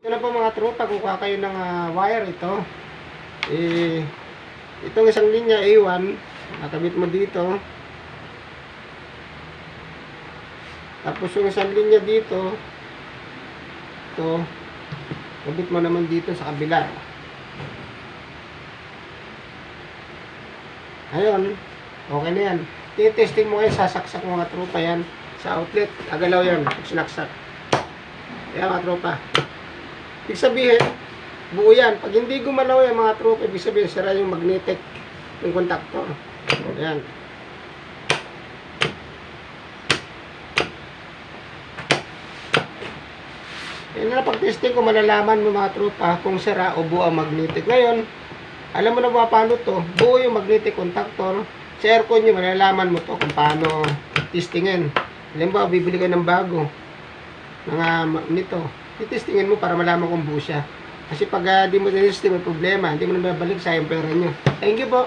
Ito na po mga tropa, kukuha kayo ng wire ito. Itong isang linya A1, nakabit mo dito. Tapos yung isang linya dito, ito, kabit mo naman dito sa kabila. Ayun, okay na yan. Titesting mo kayo, sasaksak mga tropa yan sa outlet. Agalaw yan, sinaksak. Kaya mga tropa. Ibig sabihin, buo yan. Pag hindi gumalaw yan mga tropa, ibig sabihin sira yung magnetic, yung contactor. Ayan. Yan na pag-testing ko, malalaman mo mga tropa kung sira o buo ang magnetic. Ngayon, alam mo na ba paano to? Buo yung magnetic contactor. Sa aircon nyo, malalaman mo to kung paano testingin. Alam ba, bibili ka ng bago nito. Titestingin mo para malaman kung buo siya. Kasi pag di mo testing, may problema. Hindi mo na babalik sa yung pera nyo. Thank you po.